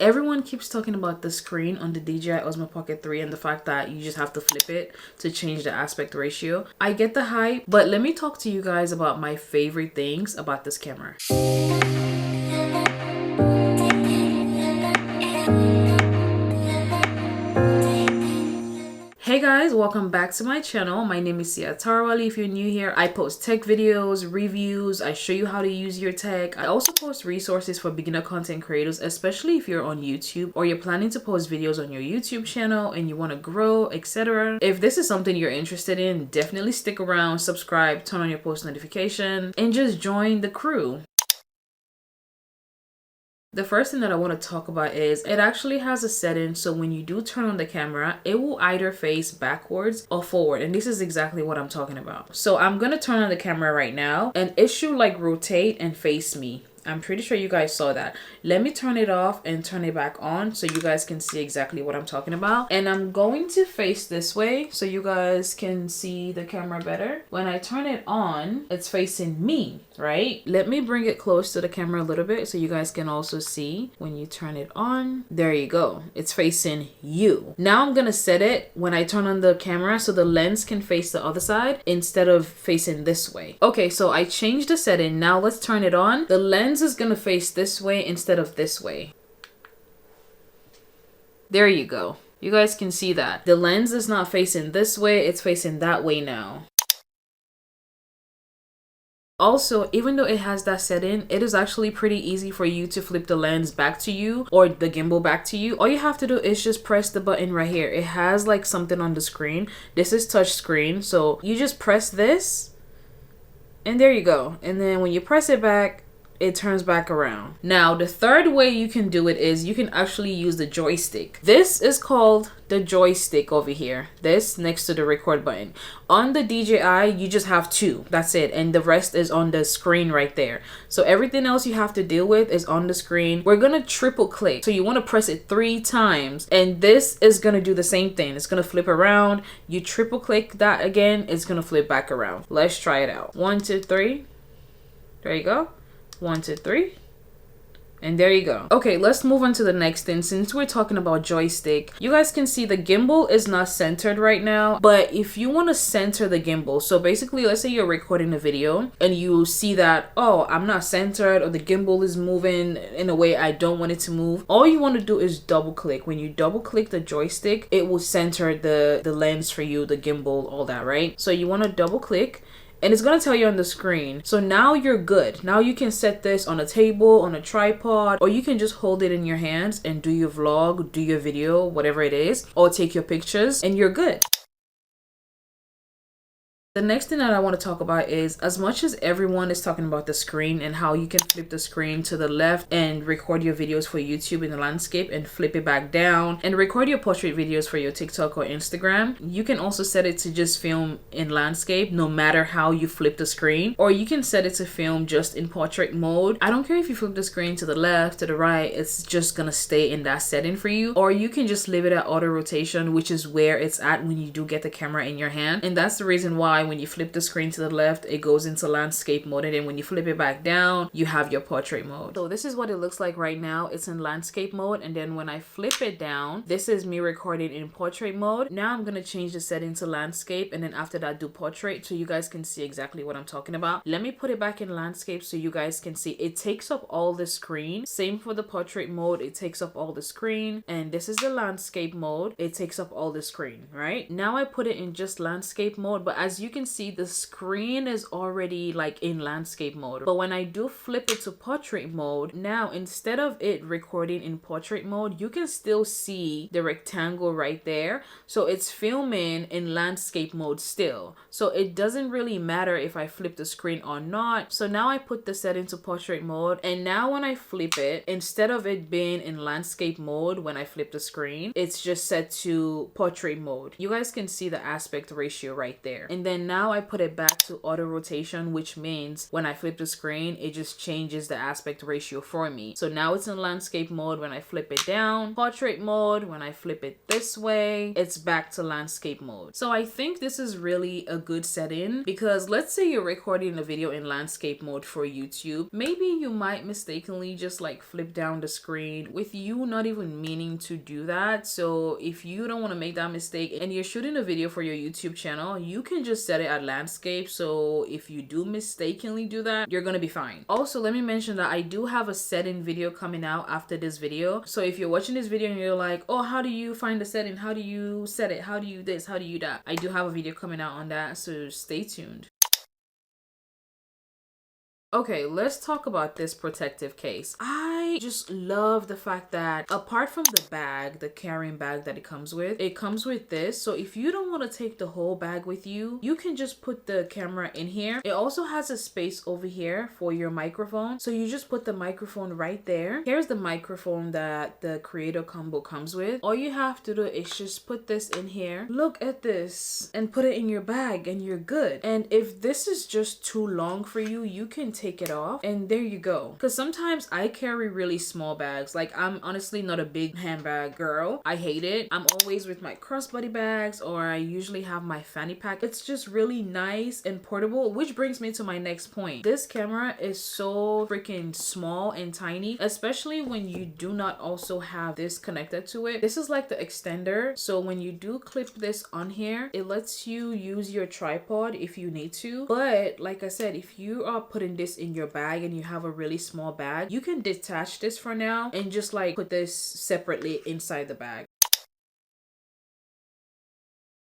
Everyone keeps talking about the screen on the DJI Osmo Pocket 3 and the fact that you just have to flip it to change the aspect ratio. I get the hype, but let me talk to you guys about my favorite things about this camera. Hey guys, welcome back to my channel. My name is 𝐒𝐅𝐅𝐈. If you're new here, I post tech videos, reviews, I show you how to use your tech. I also post resources for beginner content creators, especially if you're on YouTube or you're planning to post videos on your YouTube channel and you want to grow, etc. If this is something you're interested in, definitely stick around, subscribe, turn on your post notification, and just join the crew. The first thing that I want to talk about is it actually has a setting so when you do turn on the camera, it will either face backwards or forward, and this is exactly what I'm talking about. So I'm gonna turn on the camera right now and it should like rotate and face me. I'm pretty sure you guys saw that. Let me turn it off and turn it back on so you guys can see exactly what I'm talking about. And I'm going to face this way so you guys can see the camera better. When I turn it on, it's facing me, right? Let me bring it close to the camera a little bit so you guys can also see when you turn it on. There you go. It's facing you. Now I'm gonna set it when I turn on the camera so the lens can face the other side instead of facing this way. Okay, so I changed the setting. Now let's turn it on. The lens is gonna face this way instead of this way. There you go. You guys can see that. The lens is not facing this way, it's facing that way now. Also, even though it has that setting, it is actually pretty easy for you to flip the lens back to you or the gimbal back to you. All you have to do is just press the button right here. It has like something on the screen. This is touch screen, so you just press this and there you go. And then when you press it back, it turns back around. Now, the third way you can do it is you can actually use the joystick. This is called the joystick over here. This next to the record button. On the DJI, you just have two. That's it. And the rest is on the screen right there. So everything else you have to deal with is on the screen. We're gonna triple click. So you wanna press it 3 times. And this is gonna do the same thing. It's gonna flip around. You triple click that again, it's gonna flip back around. Let's try it out. 1, 2, 3. There you go. 1, 2, 3. And there you go. Okay, let's move on to the next thing. Since we're talking about joystick, you guys can see the gimbal is not centered right now. But if you want to center the gimbal, so basically, let's say you're recording a video and you see that, oh, I'm not centered or the gimbal is moving in a way I don't want it to move. All you want to do is double click. When you double click the joystick, it will center the lens for you, the gimbal, all that, right? So you want to double click. And it's gonna tell you on the screen. So now you're good. Now you can set this on a table, on a tripod, or you can just hold it in your hands and do your vlog, do your video, whatever it is, or take your pictures, and you're good. The next thing that I want to talk about is, as much as everyone is talking about the screen and how you can flip the screen to the left and record your videos for YouTube in the landscape and flip it back down and record your portrait videos for your TikTok or Instagram, you can also set it to just film in landscape no matter how you flip the screen, or you can set it to film just in portrait mode. I don't care if you flip the screen to the left, to the right, it's just gonna stay in that setting for you, or you can just leave it at auto rotation, which is where it's at when you do get the camera in your hand. And that's the reason why when you flip the screen to the left, it goes into landscape mode, and then when you flip it back down, you have your portrait mode. So this is what it looks like right now. It's in landscape mode, and then when I flip it down, this is me recording in portrait mode. Now I'm gonna change the setting to landscape, and then after that do portrait so you guys can see exactly what I'm talking about. Let me put it back in landscape so you guys can see. It takes up all the screen. Same for the portrait mode, it takes up all the screen, and this is the landscape mode. It takes up all the screen, right? Now I put it in just landscape mode, but as you can see, the screen is already like in landscape mode. But when I do flip it to portrait mode, now instead of it recording in portrait mode, you can still see the rectangle right there. So it's filming in landscape mode still. So it doesn't really matter if I flip the screen or not. So now I put the setting to portrait mode, and now when I flip it, instead of it being in landscape mode when I flip the screen, it's just set to portrait mode. You guys can see the aspect ratio right there. And then And now I put it back to auto rotation, which means when I flip the screen, it just changes the aspect ratio for me. So now it's in landscape mode when I flip it down, portrait mode when I flip it this way, it's back to landscape mode. So I think this is really a good setting, because let's say you're recording a video in landscape mode for YouTube. Maybe you might mistakenly just like flip down the screen with you not even meaning to do that. So if you don't want to make that mistake and you're shooting a video for your YouTube channel, you can just set it at landscape. So if you do mistakenly do that, you're gonna be fine. Also, let me mention that I do have a setting video coming out after this video. So if you're watching this video and you're like, oh, how do you find the setting? How do you set it? How do you this? How do you that? I do have a video coming out on that, so stay tuned. Okay, let's talk about this protective case. I just love the fact that apart from the bag, the carrying bag that it comes with this. So if you don't want to take the whole bag with you, you can just put the camera in here. It also has a space over here for your microphone. So you just put the microphone right there. Here's the microphone that the Creator Combo comes with. All you have to do is just put this in here. Look at this and put it in your bag and you're good. And if this is just too long for you, you can take it off and there you go. Because sometimes I carry really small bags. Like, I'm honestly not a big handbag girl. I hate it. I'm always with my crossbody bags, or I usually have my fanny pack. It's just really nice and portable, which brings me to my next point. This camera is so freaking small and tiny, especially when you do not also have this connected to it. This is like the extender. So when you do clip this on here, it lets you use your tripod if you need to. But like I said, if you are putting this in your bag and you have a really small bag, you can detach this for now and just like put this separately inside the bag.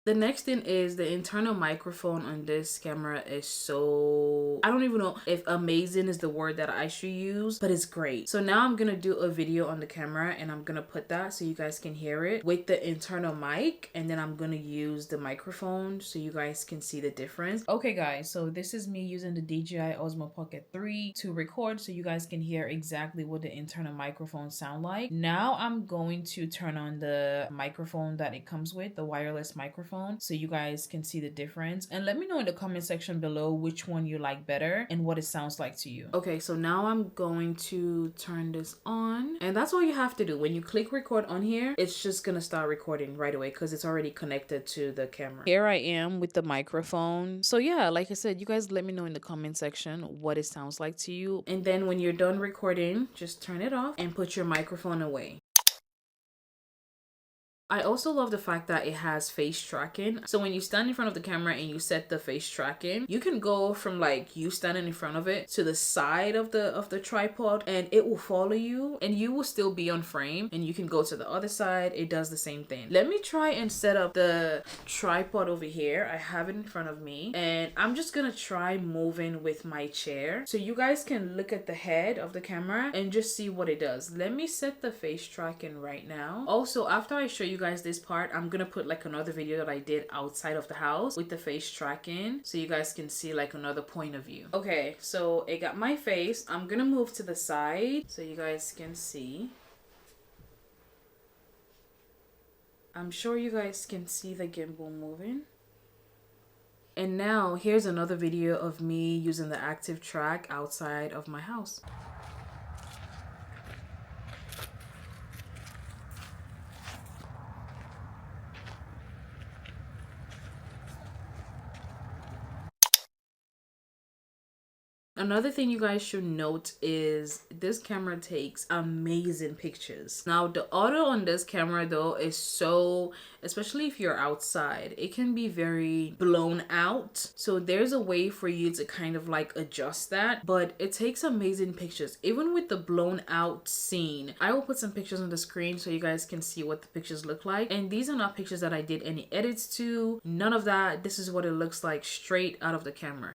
The next thing is the internal microphone on this camera is so, I don't even know if amazing is the word that I should use, but it's great. So now I'm gonna do a video on the camera and I'm gonna put that so you guys can hear it with the internal mic, and then I'm gonna use the microphone so you guys can see the difference. Okay guys, so this is me using the Dji Osmo Pocket 3 to record so you guys can hear exactly what the internal microphone sound like. Now I'm going to turn on the microphone that it comes with, the wireless microphone, so you guys can see the difference, and let me know in the comment section below which one you like better and what it sounds like to you. Okay, so now I'm going to turn this on, and that's all you have to do. When you click record on here, it's just gonna start recording right away because it's already connected to the camera. Here I am with the microphone. So yeah, like I said, you guys let me know in the comment section what it sounds like to you, and then when you're done recording, just turn it off and put your microphone away. I also love the fact that it has face tracking. So when you stand in front of the camera and you set the face tracking, you can go from like you standing in front of it to the side of the tripod, and it will follow you and you will still be on frame, and you can go to the other side. It does the same thing. Let me try and set up the tripod over here. I have it in front of me, and I'm just gonna try moving with my chair so you guys can look at the head of the camera and just see what it does. Let me set the face tracking right now. Also, after I show you guys this part, I'm gonna put like another video that I did outside of the house with the face tracking so you guys can see like another point of view. Okay, so it got my face. I'm gonna move to the side so you guys can see. I'm sure you guys can see the gimbal moving. And now here's another video of me using the active track outside of my house. Another thing you guys should note is this camera takes amazing pictures. Now the auto on this camera though is so, especially if you're outside, it can be very blown out. So there's a way for you to kind of like adjust that, but it takes amazing pictures. Even with the blown out scene, I will put some pictures on the screen so you guys can see what the pictures look like. And these are not pictures that I did any edits to, none of that. This is what it looks like straight out of the camera.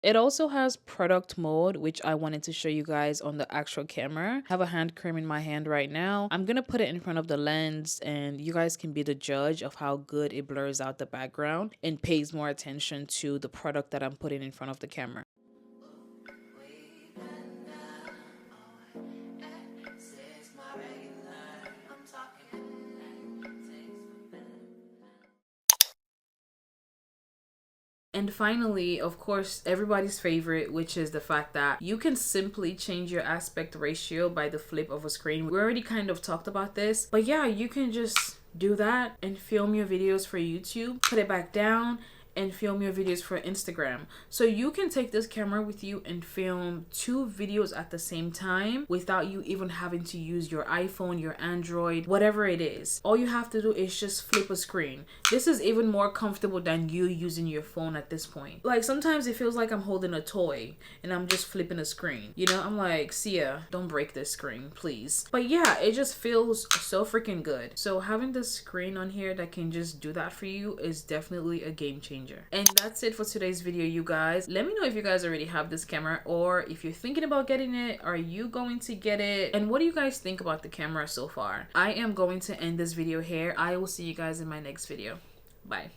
It also has product mode, which I wanted to show you guys on the actual camera. I have a hand cream in my hand right now. I'm gonna put it in front of the lens and you guys can be the judge of how good it blurs out the background and pays more attention to the product that I'm putting in front of the camera. And finally, of course, everybody's favorite, which is the fact that you can simply change your aspect ratio by the flip of a screen. We already kind of talked about this, but yeah, you can just do that and film your videos for YouTube, put it back down, and film your videos for Instagram. So you can take this camera with you and film 2 videos at the same time without you even having to use your iPhone, your Android, whatever it is. All you have to do is just flip a screen. This is even more comfortable than you using your phone at this point. Like sometimes it feels like I'm holding a toy and I'm just flipping a screen. You know, I'm like, Sia, don't break this screen, please. But yeah, it just feels so freaking good. So having this screen on here that can just do that for you is definitely a game changer. And that's it for today's video, you guys. Let me know if you guys already have this camera, or if you're thinking about getting it. Are you going to get it? And what do you guys think about the camera so far? I am going to end this video here. I will see you guys in my next video. Bye.